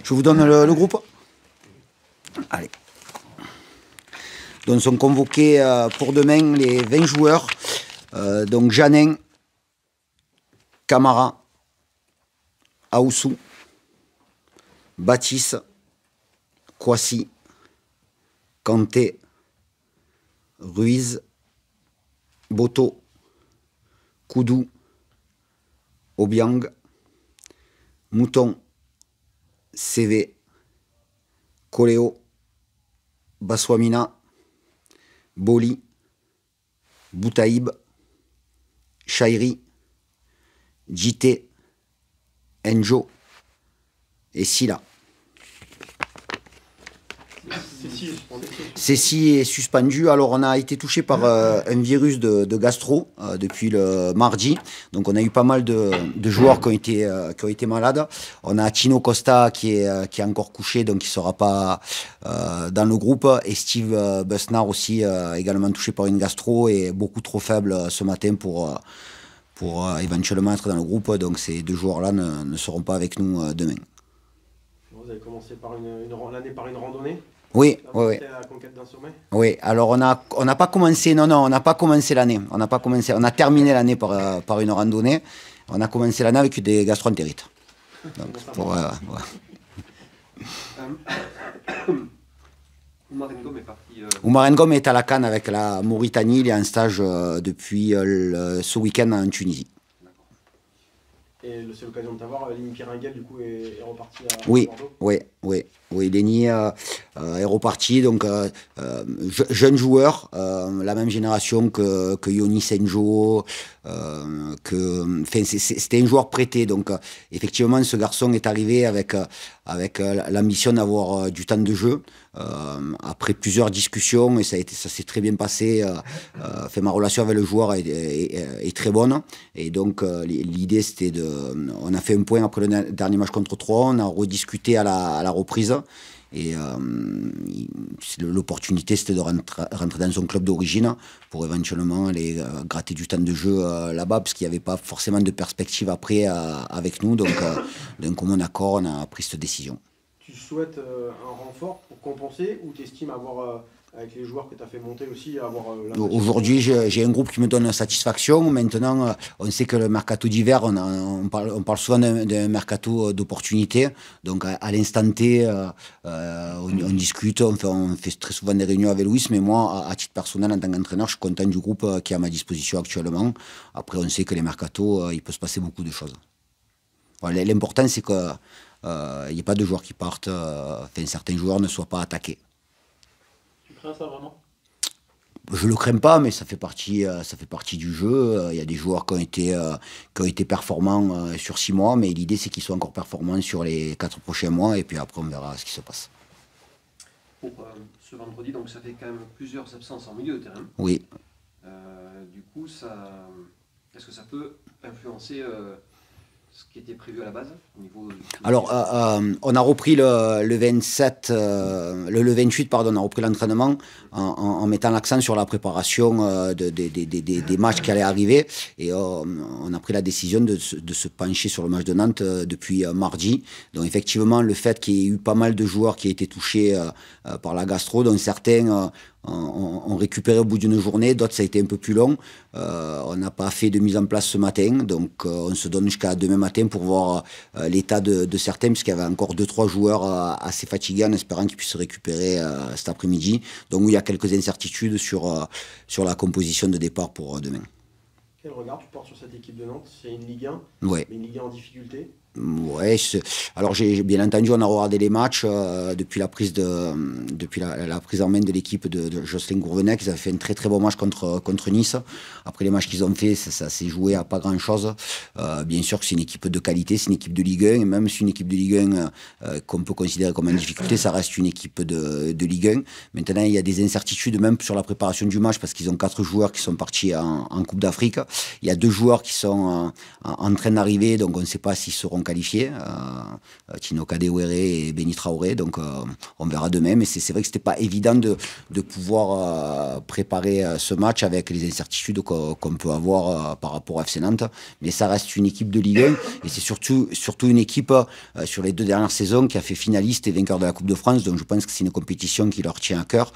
Je vous donne le groupe. Allez. Donc sont convoqués pour demain les 20 joueurs. Donc Janin, Camara, Aoussou, Baptiste, Kouassi, Kanté, Ruiz, Boto, Koudou, Obiang, Mouton, CV, Coléo, Baswamina, Boli, Boutaïb, Chairi, Djité, Enjo et Silla. Cécile est suspendue. Alors on a été touché par un virus de gastro depuis le mardi. Donc on a eu pas mal de joueurs qui ont été malades. On a Tino Costa qui est encore couché, donc il ne sera pas dans le groupe. Et Steve Besnard aussi également touché par une gastro et beaucoup trop faible ce matin pour éventuellement être dans le groupe. Donc ces deux joueurs-là ne seront pas avec nous demain. Vous avez commencé par l'année par une randonnée? Oui, oui. La conquête d'un sommet? Oui, alors on n'a pas commencé, non, on n'a pas commencé l'année. On a terminé l'année par une randonnée. On a commencé l'année avec des gastroentérites. Donc, Oumar Ngom est parti. Oumar Ngom est à la CAN avec la Mauritanie. Il est en stage depuis ce week-end en Tunisie. Et c'est l'occasion de t'avoir, Lenny Piringuel du coup est reparti à Bordeaux. Oui, Lenny est reparti, donc jeune joueur, la même génération que Yoni Senjo, c'était un joueur prêté, donc effectivement ce garçon est arrivé avec l'ambition d'avoir du temps de jeu. Après plusieurs discussions, et ça s'est très bien passé. Ma relation avec le joueur est très bonne. Et donc, l'idée, c'était on a fait un point après le dernier match contre Troyes. On a rediscuté à la reprise. Et l'opportunité, c'était de rentrer dans son club d'origine pour éventuellement aller gratter du temps de jeu là-bas, parce qu'il n'y avait pas forcément de perspective après avec nous. Donc, d'un commun accord, on a pris cette décision. Tu souhaites un renfort pour compenser, ou tu estimes avoir, avec les joueurs que tu as fait monter aussi, avoir... Aujourd'hui, j'ai un groupe qui me donne satisfaction. Maintenant, on sait que le mercato d'hiver, on parle souvent d'un mercato d'opportunité. Donc, à l'instant T, on discute, on fait très souvent des réunions avec Louis. Mais moi, à titre personnel, en tant qu'entraîneur, je suis content du groupe qui est à ma disposition actuellement. Après, on sait que les mercatos, il peut se passer beaucoup de choses. Voilà, l'important, c'est que... il n'y a pas de joueurs qui partent, certains joueurs ne soient pas attaqués. Tu crains ça vraiment? Je ne le crains pas, mais ça fait partie du jeu. Il y a des joueurs qui ont été performants sur 6 mois, mais l'idée c'est qu'ils soient encore performants sur les 4 prochains mois, et puis après on verra ce qui se passe. Pour ce vendredi, donc ça fait quand même plusieurs absences en milieu de terrain. Oui. Du coup, est-ce que ça peut influencer ce qui était prévu à la base au niveau... Alors, on a repris le 27, le 28, pardon, on a repris l'entraînement en mettant l'accent sur la préparation des matchs qui allaient arriver. Et on a pris la décision de se pencher sur le match de Nantes depuis mardi. Donc, effectivement, le fait qu'il y ait eu pas mal de joueurs qui aient été touchés par la gastro, dont certains... ont récupéré au bout d'une journée, d'autres ça a été un peu plus long. On n'a pas fait de mise en place ce matin, donc on se donne jusqu'à demain matin pour voir l'état de certains, puisqu'il y avait encore 2-3 joueurs assez fatigués, en espérant qu'ils puissent se récupérer cet après-midi. Donc il y a quelques incertitudes sur la composition de départ pour demain. Quel regard tu portes sur cette équipe de Nantes? C'est une Ligue 1, ouais. Mais une Ligue 1 en difficulté? Ouais, alors bien entendu, on a regardé les matchs depuis la prise en main de l'équipe de Jocelyn Gourvenec. Ils avaient fait un très très bon match contre Nice. Après les matchs qu'ils ont fait, ça s'est joué à pas grand chose. Bien sûr que c'est une équipe de qualité, c'est une équipe de Ligue 1, et même si une équipe de Ligue 1 qu'on peut considérer comme en difficulté, ça reste une équipe de Ligue 1. Maintenant, il y a des incertitudes même sur la préparation du match, parce qu'ils ont 4 joueurs qui sont partis en Coupe d'Afrique. Il y a 2 joueurs qui sont en train d'arriver, donc on ne sait pas s'ils seront seront qualifiés, Tino Kadewere et Béni Traoré, donc on verra demain, mais c'est vrai que c'était pas évident de pouvoir préparer ce match avec les incertitudes qu'on peut avoir par rapport à FC Nantes, mais ça reste une équipe de Ligue 1, et c'est surtout une équipe sur les 2 dernières saisons qui a fait finaliste et vainqueur de la Coupe de France, donc je pense que c'est une compétition qui leur tient à cœur,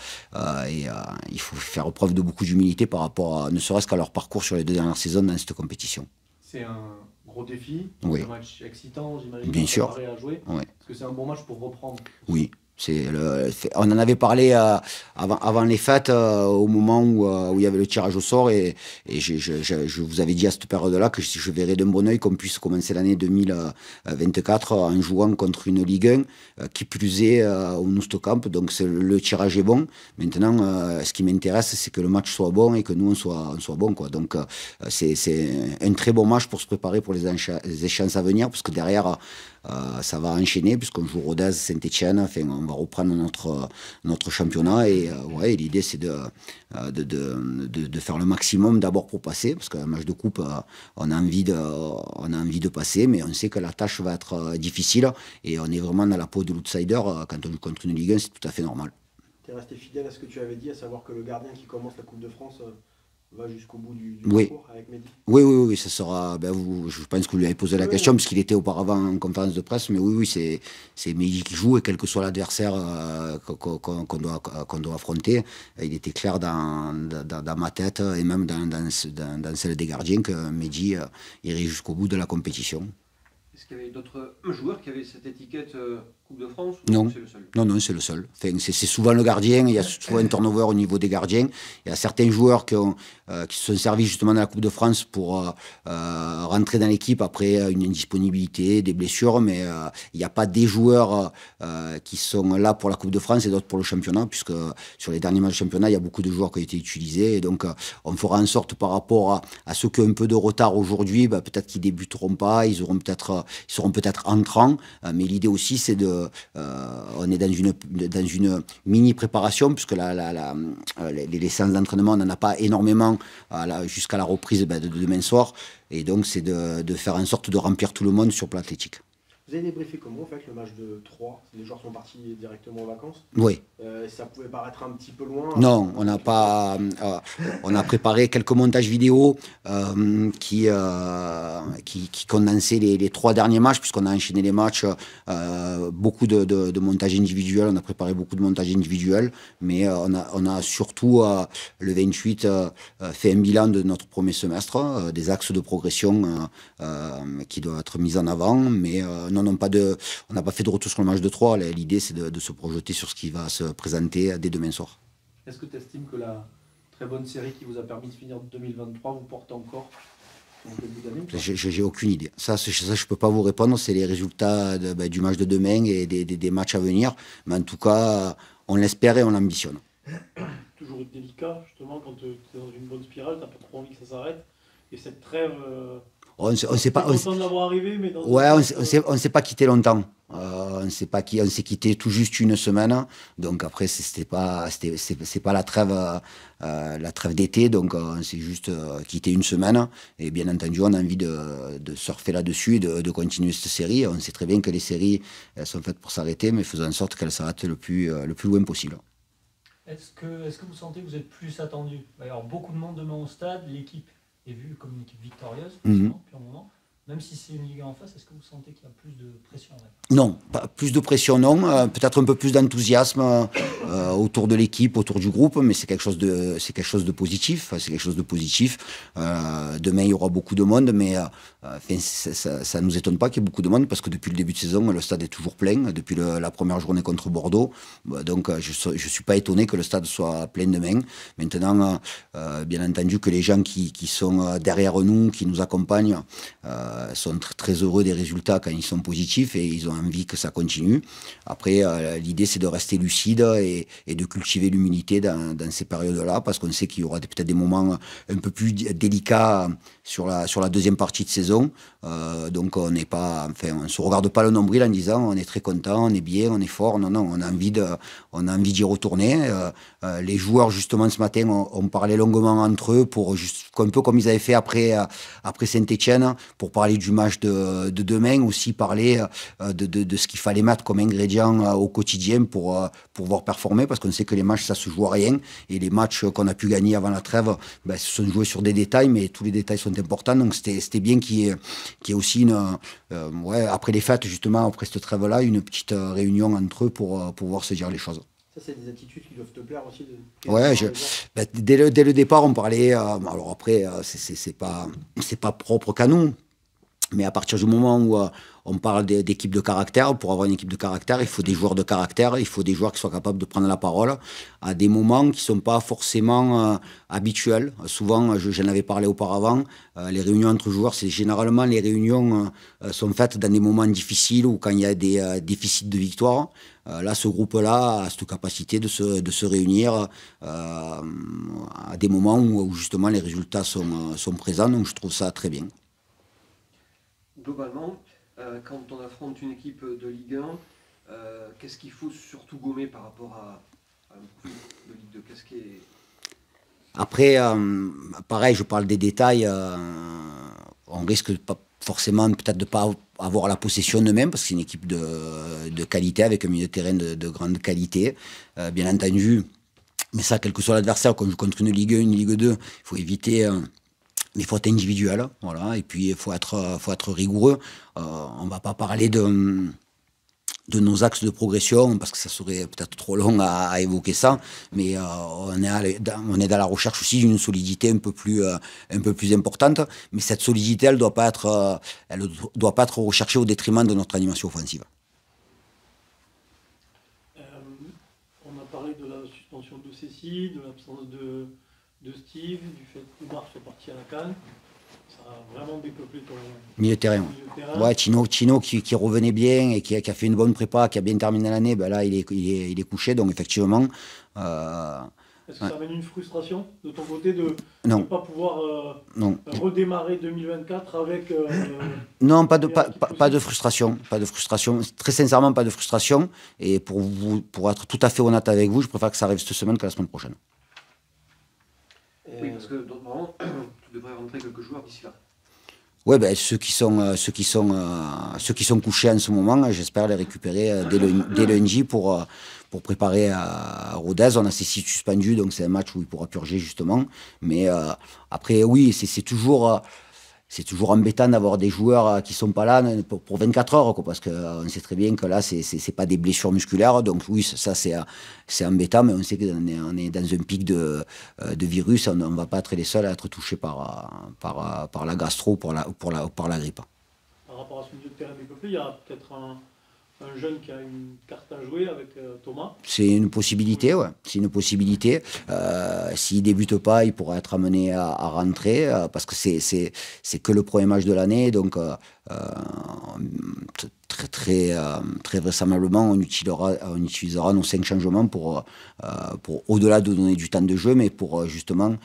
et il faut faire preuve de beaucoup d'humilité par rapport à, ne serait-ce qu'à leur parcours sur les 2 dernières saisons dans cette compétition. C'est un gros défi, Oui. c'est un match excitant, j'imagine. Bien sûr. À jouer. Oui. Est-ce que c'est un bon match pour reprendre? Oui. On en avait parlé avant les fêtes, au moment où il y avait le tirage au sort, et je vous avais dit à cette période-là que je verrais d'un bon oeil qu'on puisse commencer l'année 2024 en jouant contre une Ligue 1 qui plus est au Noustocamp, donc le tirage est bon. Maintenant, ce qui m'intéresse, c'est que le match soit bon et que nous on soit bon, quoi. Donc c'est un très bon match pour se préparer pour les échéances à venir, parce que derrière ça va enchaîner, puisqu'on joue Rodez, Saint-Etienne, enfin, on va reprendre notre championnat, et ouais, l'idée c'est de faire le maximum d'abord pour passer, parce qu'un match de coupe, on a envie de passer, mais on sait que la tâche va être difficile, et on est vraiment dans la peau de l'outsider. Quand on joue contre une Ligue 1, c'est tout à fait normal. Tu es resté fidèle à ce que tu avais dit, à savoir que le gardien qui commence la Coupe de France va jusqu'au bout du Oui. parcours avec Mehdi. Oui, ça sera. Je pense que vous lui avez posé la question, parce qu'il était auparavant en conférence de presse, mais oui, c'est Mehdi qui joue, et quel que soit l'adversaire qu'on doit affronter, il était clair dans ma tête, et même dans celle des gardiens, que Mehdi irait jusqu'au bout de la compétition. Est-ce qu'il y avait d'autres joueurs qui avaient cette étiquette Coupe de France, ou Non. c'est le seul? Non, c'est le seul. Enfin, c'est souvent le gardien, il y a souvent un turnover au niveau des gardiens. Il y a certains joueurs qui se sont servis justement dans la Coupe de France pour rentrer dans l'équipe après une indisponibilité, des blessures, mais il n'y a pas des joueurs qui sont là pour la Coupe de France et d'autres pour le championnat, puisque sur les derniers matchs de championnat, il y a beaucoup de joueurs qui ont été utilisés, et donc on fera en sorte, par rapport à ceux qui ont un peu de retard aujourd'hui, peut-être qu'ils débuteront pas, ils seront peut-être entrants, mais l'idée aussi c'est on est dans une mini préparation, puisque les séances d'entraînement, on n'en a pas énormément jusqu'à la reprise de demain soir, et donc c'est de faire en sorte de remplir tout le monde sur plan athlétique. Vous avez débriefé comment, en fait, le match de 3? Les joueurs sont partis directement en vacances. Oui. Ça pouvait paraître un petit peu loin. Non, on n'a pas. On a préparé quelques montages vidéo qui condensaient les 3 derniers matchs, puisqu'on a enchaîné les matchs, beaucoup de montages individuels. On a préparé beaucoup de montages individuels, mais on a surtout le 28 fait un bilan de notre premier semestre, des axes de progression qui doivent être mis en avant, mais on n'a pas fait de retour sur le match de 3. L'idée, c'est de se projeter sur ce qui va se présenter dès demain soir. Est-ce que tu estimes que la très bonne série qui vous a permis de finir 2023 vous porte encore en début d'année? J'ai aucune idée. Ça, je peux pas vous répondre. C'est les résultats du match de demain et des matchs à venir. Mais en tout cas, on l'espère et on l'ambitionne. Toujours délicat, justement, quand tu es dans une bonne spirale, tu n'as pas trop envie que ça s'arrête. Et cette trêve... On sait pas. Content de l'avoir arrivé, mais dans ouais, on s'est pas quitté longtemps. On s'est quitté tout juste une semaine. Donc après, c'est pas la trêve d'été. Donc on s'est juste quitté une semaine. Et bien entendu, on a envie de surfer là-dessus et de continuer cette série. On sait très bien que les séries, elles sont faites pour s'arrêter, mais faisons en sorte qu'elles s'arrêtent le plus loin possible. Est-ce que vous sentez que vous êtes plus attendu? Il va y avoir beaucoup de monde demain au stade, l'équipe est vue comme une équipe victorieuse, depuis un moment. Même si c'est une Ligue 1 en face, est-ce que vous sentez qu'il y a plus de pression? Non, pas plus de pression, non. Peut-être un peu plus d'enthousiasme autour de l'équipe, autour du groupe, mais c'est quelque chose de positif. C'est quelque chose de positif. Demain, il y aura beaucoup de monde, mais ça nous étonne pas qu'il y ait beaucoup de monde, parce que depuis le début de saison, le stade est toujours plein. Depuis la première journée contre Bordeaux, donc je suis pas étonné que le stade soit plein demain. Maintenant, bien entendu que les gens qui sont derrière nous, qui nous accompagnent, sont très heureux des résultats quand ils sont positifs, et ils ont envie que ça continue. Après, l'idée, c'est de rester lucide et de cultiver l'humilité dans ces périodes-là, parce qu'on sait qu'il y aura peut-être des moments un peu plus délicats sur la deuxième partie de saison. Donc on se regarde pas le nombril en disant on est très content, on est bien, on est fort. Non, on a envie d'y retourner. Les joueurs, justement, ce matin, ont parlé longuement entre eux, un peu comme ils avaient fait après Saint-Etienne, pour parler parler du match de demain, aussi parler de ce qu'il fallait mettre comme ingrédient au quotidien pour pouvoir performer, parce qu'on sait que les matchs, ça se joue à rien, et les matchs qu'on a pu gagner avant la trêve, se sont joués sur des détails, mais tous les détails sont importants, donc c'était bien qu'il y ait aussi après les fêtes, justement, après cette trêve-là, une petite réunion entre eux pour pouvoir se dire les choses. Ça, c'est des attitudes qui doivent te plaire aussi. Ouais, dès le départ, on parlait. Alors après, c'est pas propre qu'à nous, mais à partir du moment où on parle d'équipe de caractère, pour avoir une équipe de caractère, il faut des joueurs de caractère, il faut des joueurs qui soient capables de prendre la parole à des moments qui ne sont pas forcément habituels. Souvent, j'en avais parlé auparavant, les réunions entre joueurs, c'est généralement les réunions sont faites dans des moments difficiles ou quand il y a des déficits de victoire. Là, ce groupe-là a cette capacité de se réunir à des moments où justement les résultats sont présents, donc je trouve ça très bien. Globalement, quand on affronte une équipe de Ligue 1, qu'est-ce qu'il faut surtout gommer par rapport à un profil de Ligue 2? Qu'est-ce qui est... Après, pareil, je parle des détails. On risque pas forcément peut-être de ne pas avoir la possession d'eux-mêmes, parce que c'est une équipe de qualité, avec un milieu de terrain de grande qualité, bien entendu. Mais ça, quel que soit l'adversaire, quand on joue contre une Ligue 1, une Ligue 2, il faut éviter les fautes individuelles. Voilà. Et puis, il faut être rigoureux. On ne va pas parler de nos axes de progression, parce que ça serait peut-être trop long à évoquer ça, mais on est dans la recherche aussi d'une solidité un peu plus importante, mais cette solidité, elle doit pas être recherchée au détriment de notre animation offensive. On a parlé de la suspension de Cécile, de l'absence de Steve, du fait que Oumar soit parti à la CAN. Ça a vraiment dépeuplé ton milieu de terrain. Ouais, Tino qui revenait bien et qui a fait une bonne prépa, qui a bien terminé l'année, ben là il est couché, donc effectivement. Est-ce que ça amène une frustration de ton côté de ne pas pouvoir redémarrer 2024 avec... Non, pas de frustration. Pas de frustration. Très sincèrement, pas de frustration. Et pour être tout à fait honnête avec vous, je préfère que ça arrive cette semaine que la semaine prochaine. Oui, parce que normalement, tu devrais rentrer quelques joueurs d'ici là. Oui, ben, ceux qui sont couchés en ce moment, j'espère les récupérer dès lundi pour préparer à Rodez. On a ces 6 suspendus, donc c'est un match où il pourra purger justement. Mais après, oui, c'est toujours embêtant d'avoir des joueurs qui sont pas là pour 24 heures, quoi, parce qu'on sait très bien que là, c'est pas des blessures musculaires. Donc oui, ça c'est embêtant, mais on sait qu'on est dans un pic de virus. On ne va pas être les seuls à être touchés par la gastro, par la grippe. Par rapport à ce milieu de terrain développé, il y a peut-être un jeune qui a une carte à jouer avec Thomas. C'est une possibilité, ouais. C'est une possibilité. S'il ne débute pas, il pourra être amené à rentrer, parce que c'est que le premier match de l'année, donc très vraisemblablement on utilisera nos 5 changements pour au-delà de donner du temps de jeu, mais pour justement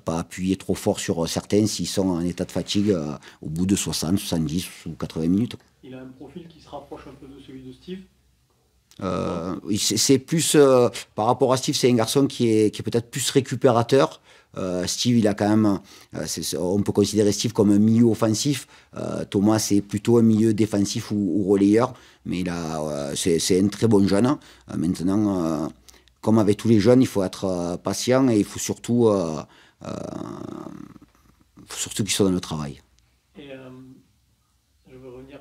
pas appuyer trop fort sur certains s'ils sont en état de fatigue au bout de 60, 70 ou 80 minutes. Il a un profil qui se rapproche un peu de celui de Steve. C'est plus par rapport à Steve, c'est un garçon qui est peut-être plus récupérateur. Steve, il a quand même, on peut considérer Steve comme un milieu offensif. Thomas, c'est plutôt un milieu défensif ou relayeur, mais c'est un très bon jeune. Maintenant, comme avec tous les jeunes, il faut être patient et il faut surtout qu'ils soient dans le travail. Et je veux revenir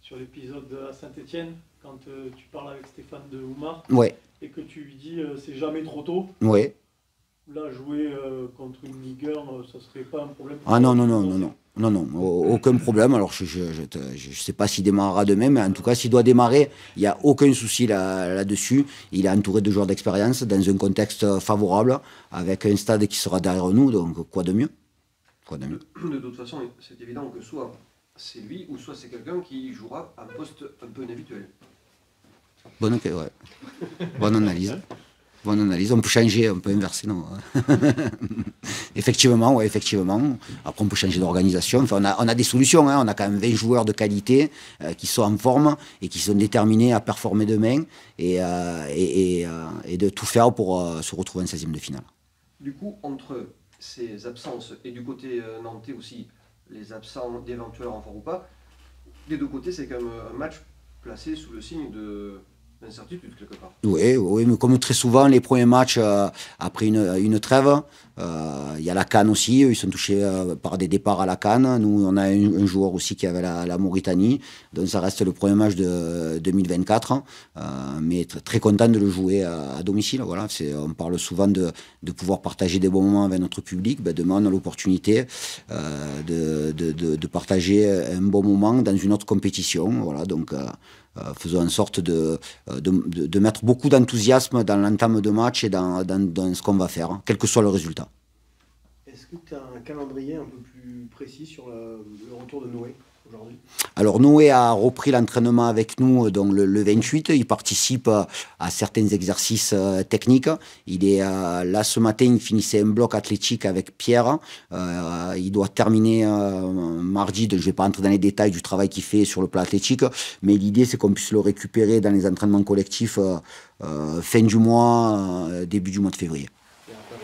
sur l'épisode à Saint-Etienne, quand tu parles avec Stéphane de Oumar, ouais. Et que tu lui dis c'est jamais trop tôt. Ouais. Là, jouer contre une Ligue 1, ça serait pas un problème. Ah non, aucun problème. Alors je sais pas s'il démarrera demain, mais en tout cas, s'il doit démarrer, il n'y a aucun souci là-dessus. Il est entouré de joueurs d'expérience dans un contexte favorable, avec un stade qui sera derrière nous, donc quoi de mieux? De toute façon, c'est évident que soit c'est lui, ou soit c'est quelqu'un qui jouera un poste un peu inhabituel. Bonne analyse. Bonne analyse. On peut changer, on peut inverser, non. Effectivement. Après, on peut changer d'organisation. Enfin, on a des solutions. Hein. On a quand même 20 joueurs de qualité qui sont en forme et qui sont déterminés à performer demain et de tout faire pour se retrouver en 16e de finale. Du coup, entre ces absences et du côté nantais aussi, les absents d'éventuels renforts ou pas. Des deux côtés, c'est quand même un match placé sous le signe d'incertitude quelque part. Oui, oui, mais comme très souvent, les premiers matchs après une trêve, il y a la CAN aussi, ils sont touchés par des départs à la CAN. Nous, on a un joueur aussi qui avait la Mauritanie, donc ça reste le premier match de 2024, mais très content de le jouer à domicile. Voilà, on parle souvent de pouvoir partager des bons moments avec notre public. Ben, demain, on a l'opportunité de partager un bon moment dans une autre compétition. Voilà, donc faisons en sorte de mettre beaucoup d'enthousiasme dans l'entame de match et dans ce qu'on va faire, quel que soit le résultat. Est-ce que tu as un calendrier un peu plus précis sur le retour de Noé aujourd'hui? Alors Noé a repris l'entraînement avec nous donc le 28, il participe à certains exercices techniques. Il est là ce matin, il finissait un bloc athlétique avec Pierre. Il doit terminer mardi, je ne vais pas entrer dans les détails du travail qu'il fait sur le plan athlétique, mais l'idée c'est qu'on puisse le récupérer dans les entraînements collectifs fin du mois, début du mois de février.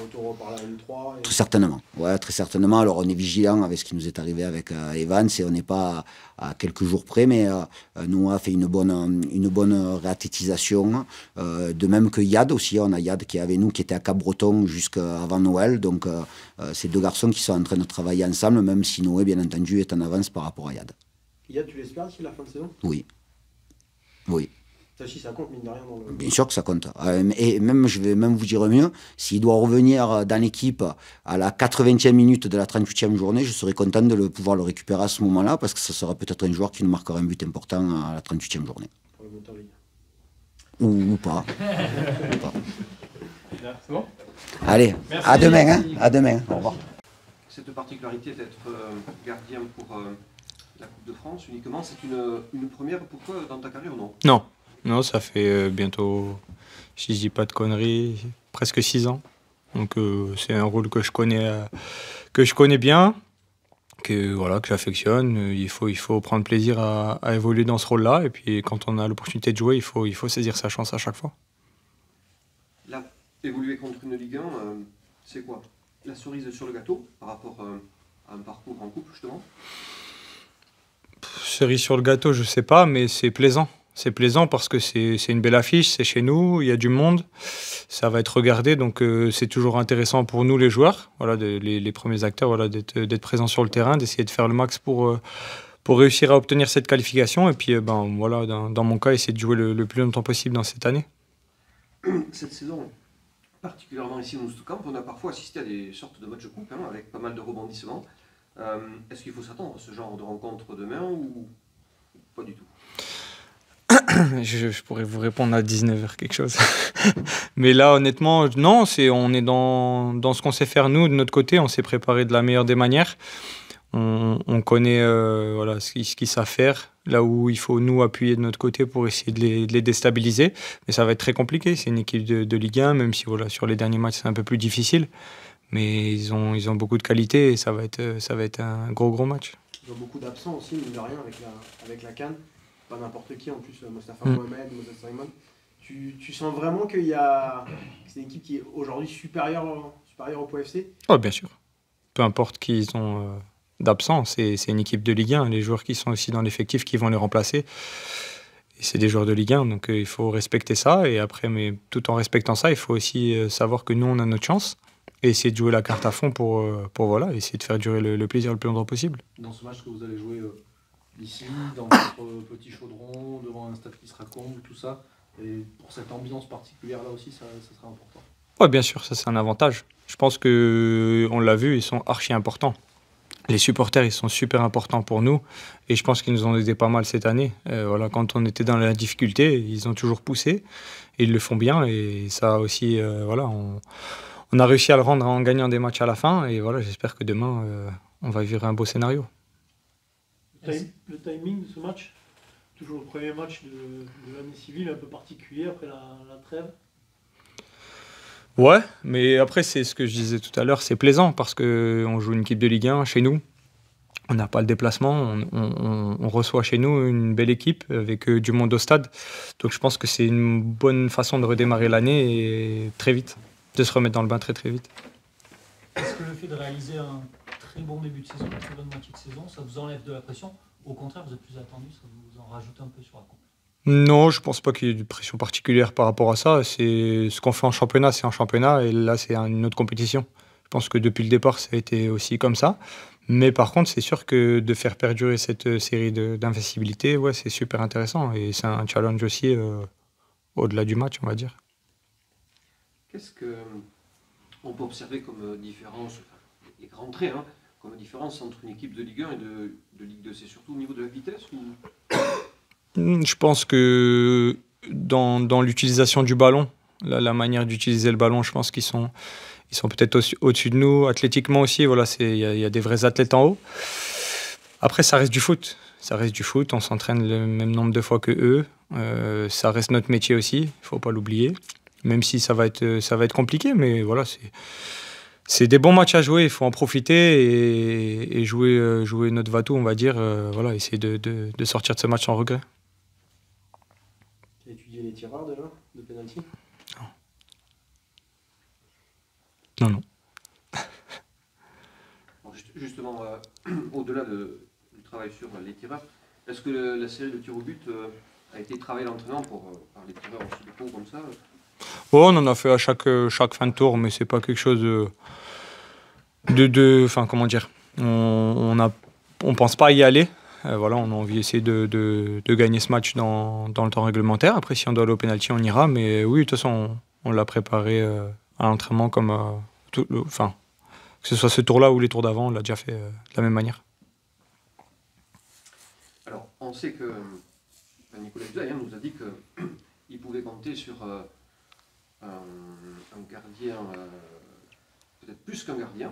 Retour par la M3 Très certainement, ouais, très certainement. Alors on est vigilant avec ce qui nous est arrivé avec Evans et on n'est pas à quelques jours près, mais nous on a fait une bonne réathlétisation. De même que Yad aussi, on a Yad qui est avec nous, qui était à Cap-Breton jusqu'avant Noël. Donc ces deux garçons qui sont en train de travailler ensemble, même si Noé bien entendu est en avance par rapport à Yad. Yad, tu l'espères d'ici la fin de saison? Oui, oui. Ça compte, mine de rien. Bien sûr que ça compte. Et même, je vais même vous dire mieux, s'il doit revenir dans l'équipe à la 80e minute de la 38e journée, je serais content de pouvoir le récupérer à ce moment-là, parce que ce sera peut-être un joueur qui nous marquera un but important à la 38e journée. Pour le moteur, Ou pas. C'est bon? Allez, merci, à demain. merci. À demain. Au revoir. Cette particularité d'être gardien pour la Coupe de France uniquement, c'est une première pour toi dans ta carrière ou non? Non. Non, ça fait bientôt, si je dis pas de conneries, presque 6 ans. Donc c'est un rôle que je connais bien, que j'affectionne. Il faut prendre plaisir à évoluer dans ce rôle-là. Et puis quand on a l'opportunité de jouer, il faut saisir sa chance à chaque fois. Là, évoluer contre une Ligue 1, c'est quoi? La cerise sur le gâteau par rapport à un parcours en coupe justement? Cerise sur le gâteau, je sais pas, mais c'est plaisant. C'est plaisant parce que c'est une belle affiche, c'est chez nous, il y a du monde, ça va être regardé, donc c'est toujours intéressant pour nous les joueurs, voilà, les premiers acteurs, voilà, d'être présents sur le terrain, d'essayer de faire le max pour réussir à obtenir cette qualification. Et puis voilà, dans mon cas, essayer de jouer le plus longtemps possible dans cette année. Cette saison, particulièrement ici au Moustoukamp, on a parfois assisté à des sortes de matchs de coupe, avec pas mal de rebondissements. Est-ce qu'il faut s'attendre à ce genre de rencontre demain ou pas du tout? Je pourrais vous répondre à 19h quelque chose. Mais là, honnêtement, non, on est dans ce qu'on sait faire nous, de notre côté. On s'est préparé de la meilleure des manières. On connaît voilà, ce qu'ils savent faire, là où il faut nous appuyer de notre côté pour essayer de les déstabiliser. Mais ça va être très compliqué. C'est une équipe de Ligue 1, même si voilà, sur les derniers matchs, c'est un peu plus difficile. Mais ils ont beaucoup de qualité et ça va être un gros match. Ils ont beaucoup d'absents aussi, mine de rien, avec la CAN. Pas n'importe qui en plus, Mostafa Mohamed, Moses Simon. Tu sens vraiment que c'est une équipe qui est aujourd'hui supérieure au POFC? Oh, bien sûr. Peu importe qui ils ont d'absents, c'est une équipe de Ligue 1. Les joueurs qui sont aussi dans l'effectif qui vont les remplacer, et c'est des joueurs de Ligue 1, donc il faut respecter ça. Et après, mais tout en respectant ça, il faut aussi savoir que nous, on a notre chance et essayer de jouer la carte à fond pour voilà, essayer de faire durer le plaisir le plus longtemps possible. Dans ce match que vous allez jouer ici, dans votre petit chaudron, devant un stade qui sera comble, tout ça, et pour cette ambiance particulière-là aussi, ça sera important. Oui, bien sûr, ça c'est un avantage. Je pense qu'on l'a vu, ils sont archi importants. Les supporters, ils sont super importants pour nous, et je pense qu'ils nous ont aidé pas mal cette année. Voilà, quand on était dans la difficulté, ils ont toujours poussé, et ils le font bien, et ça aussi, voilà, on a réussi à le rendre en gagnant des matchs à la fin, et voilà, j'espère que demain, on va vivre un beau scénario. Le timing de ce match, toujours le premier match de l'année civile, un peu particulier après la trêve. Ouais, mais après, c'est ce que je disais tout à l'heure, c'est plaisant parce qu'on joue une équipe de Ligue 1 chez nous. On n'a pas le déplacement, on reçoit chez nous une belle équipe avec du monde au stade. Donc je pense que c'est une bonne façon de redémarrer l'année et très vite, de se remettre dans le bain très vite. Est-ce que le fait de réaliser un très bon début de saison, une très bonne moitié de saison, ça vous enlève de la pression. Au contraire, vous êtes plus attendu, ça vous en rajoute un peu sur la coupe. Non, je pense pas qu'il y ait de pression particulière par rapport à ça. C'est ce qu'on fait en championnat, c'est en championnat, et là, c'est une autre compétition. Je pense que depuis le départ, ça a été aussi comme ça. Mais par contre, c'est sûr que de faire perdurer cette série d'invincibilité, ouais, c'est super intéressant. Et c'est un challenge aussi au-delà du match, on va dire. Qu'est-ce qu'on peut observer comme différence, enfin, les grands traits, hein, comme différence entre une équipe de Ligue 1 et de Ligue 2? C'est surtout au niveau de la vitesse ou... Je pense que dans l'utilisation du ballon, la manière d'utiliser le ballon, je pense qu'ils sont peut-être au-dessus de nous. Athlétiquement aussi, voilà, il y a des vrais athlètes en haut. Après, ça reste du foot. Ça reste du foot. On s'entraîne le même nombre de fois que eux. Ça reste notre métier aussi. Il ne faut pas l'oublier. Même si ça va être compliqué, mais voilà, c'est des bons matchs à jouer. Il faut en profiter et jouer notre va-tout, on va dire. Voilà, essayer de sortir de ce match sans regret. Tu as étudié les tireurs de pénalty? Non. Bon, justement, au-delà du travail sur les tireurs, est-ce que la série de tirs au but a été travaillée à l'entraînement par les tireurs aussi de peau comme ça? Oh, on en a fait à chaque fin de tour, mais c'est pas quelque chose enfin, comment dire, on pense pas y aller. Voilà, on a envie d'essayer de gagner ce match dans le temps réglementaire. Après, si on doit aller au pénalty, on ira. Mais oui, de toute façon, on l'a préparé à l'entraînement comme enfin, que ce soit ce tour-là ou les tours d'avant, on l'a déjà fait de la même manière. Alors, on sait que Nicolas Duhail nous a dit qu'il pouvait compter sur un gardien, peut-être plus qu'un gardien,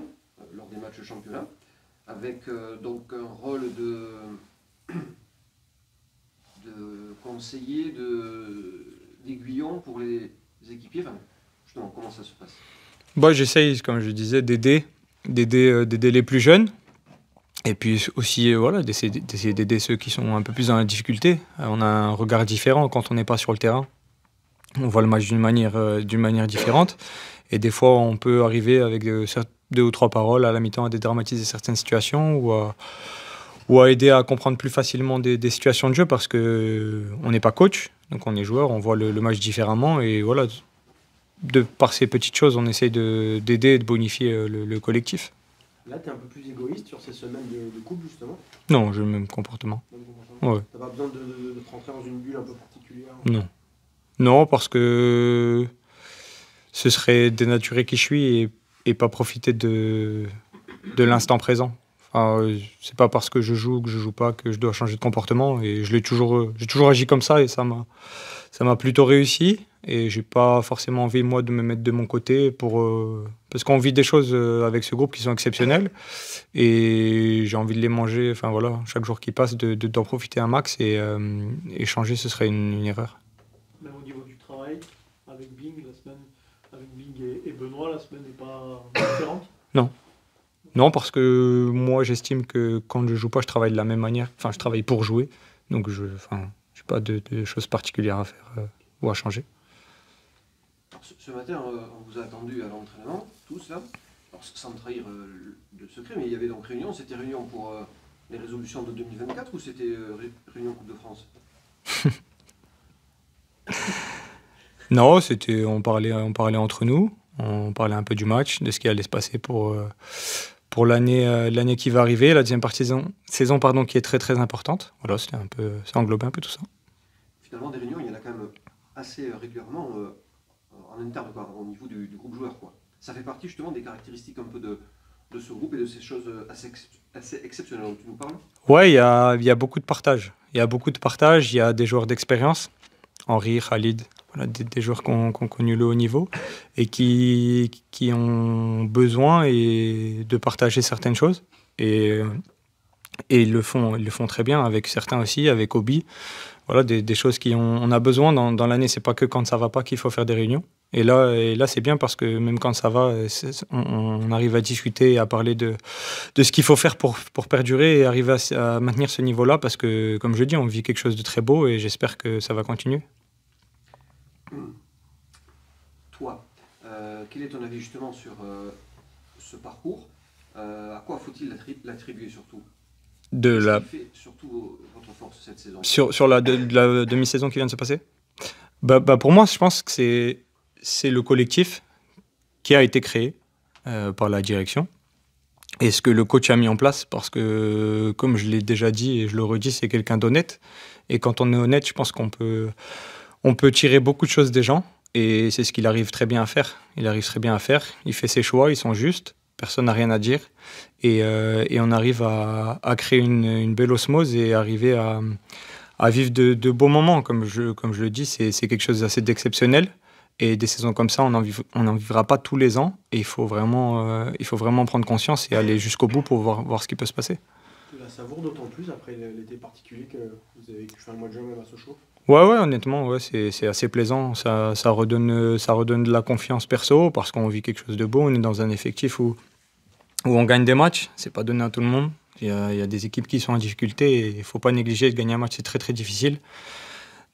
lors des matchs de championnat, avec donc un rôle de conseiller, d'aiguillon pour les équipiers. Enfin, justement, comment ça se passe? Bah, j'essaye, comme je disais, d'aider les plus jeunes. Et puis aussi, voilà, d'essayer d'aider ceux qui sont un peu plus dans la difficulté. On a un regard différent quand on n'est pas sur le terrain. On voit le match d'une manière différente. Et des fois, on peut arriver avec deux ou trois paroles à la mi-temps à dédramatiser certaines situations ou à aider à comprendre plus facilement des situations de jeu parce qu'on n'est pas coach, donc on est joueur, on voit le match différemment. Et voilà, par ces petites choses, on essaye d'aider et de bonifier le collectif. Là, tu es un peu plus égoïste sur ces semaines de coupe, justement? Non, j'ai le même comportement. Ouais. T'as pas besoin de te rentrer dans une bulle un peu particulière? Non, parce que ce serait dénaturer qui je suis et pas profiter de l'instant présent. Enfin, c'est pas parce que je joue ou que je joue pas que je dois changer de comportement. Et j'ai toujours agi comme ça et ça m'a plutôt réussi. Et j'ai pas forcément envie, moi, de me mettre de mon côté parce qu'on vit des choses avec ce groupe qui sont exceptionnelles. Et j'ai envie de les manger, enfin voilà, chaque jour qui passe, d'en profiter un max et changer, ce serait une erreur. Même au niveau du travail, avec Bing, et Benoît, la semaine n'est pas différente? Non, parce que moi, j'estime que quand je joue pas, je travaille de la même manière. Enfin, je travaille pour jouer. Donc, je n'ai pas de choses particulières à faire ou à changer. Ce matin, on vous a attendu à l'entraînement, tous là. Alors, sans trahir de secret, mais il y avait donc réunion. C'était réunion pour les résolutions de 2024 ou c'était réunion Coupe de France? Non, on parlait entre nous. On parlait un peu du match, de ce qui allait se passer pour l'année qui va arriver, la deuxième partie saison qui est très très importante. Voilà, ça englobait un peu tout ça. Finalement, des réunions, il y en a quand même assez régulièrement en interne, quoi, au niveau du groupe joueur, quoi. Ça fait partie justement des caractéristiques un peu de ce groupe et de ces choses assez exceptionnelles dont tu nous parles. Ouais, il y a beaucoup de partage. Il y a des joueurs d'expérience, Henri, Khalid, voilà, des joueurs qui ont connu le haut niveau et qui ont besoin de partager certaines choses. Et ils le font très bien avec certains aussi, avec Obi. Voilà, des choses on a besoin dans l'année. C'est pas que quand ça va pas qu'il faut faire des réunions. Et là, c'est bien parce que même quand ça va, on arrive à discuter et à parler de ce qu'il faut faire pour perdurer et arriver à maintenir ce niveau-là parce que, comme je dis, on vit quelque chose de très beau et j'espère que ça va continuer. Toi, quel est ton avis justement sur ce parcours À quoi faut-il l'attribuer surtout? De la... Qu'est-ce qui fait surtout votre force cette saison? Sur la demi-saison qui vient de se passer? Pour moi, je pense que c'est le collectif qui a été créé par la direction et ce que le coach a mis en place parce que, comme je l'ai déjà dit et je le redis, c'est quelqu'un d'honnête. Et quand on est honnête, je pense qu'on peut tirer beaucoup de choses des gens et c'est ce qu'il arrive très bien à faire. Il fait ses choix, ils sont justes, personne n'a rien à dire et on arrive à créer une belle osmose et arriver à vivre de beaux moments. Comme je le dis, c'est quelque chose d'assez d'exceptionnel. Et des saisons comme ça, on n'en vivra pas tous les ans. Et il faut vraiment prendre conscience et aller jusqu'au bout pour voir ce qui peut se passer. Tu la savoures d'autant plus après l'été particulier que vous avez vécu fin le mois de juin même à Sochaux? Ouais, honnêtement, ouais, c'est assez plaisant. Ça redonne de la confiance perso parce qu'on vit quelque chose de beau. On est dans un effectif où on gagne des matchs. C'est pas donné à tout le monde. Il y a des équipes qui sont en difficulté et il ne faut pas négliger de gagner un match. C'est très, très difficile.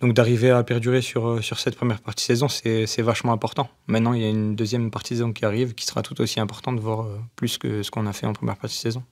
Donc d'arriver à perdurer sur cette première partie de saison, c'est vachement important. Maintenant, il y a une deuxième partie de saison qui arrive, qui sera tout aussi importante, voire plus que ce qu'on a fait en première partie de saison.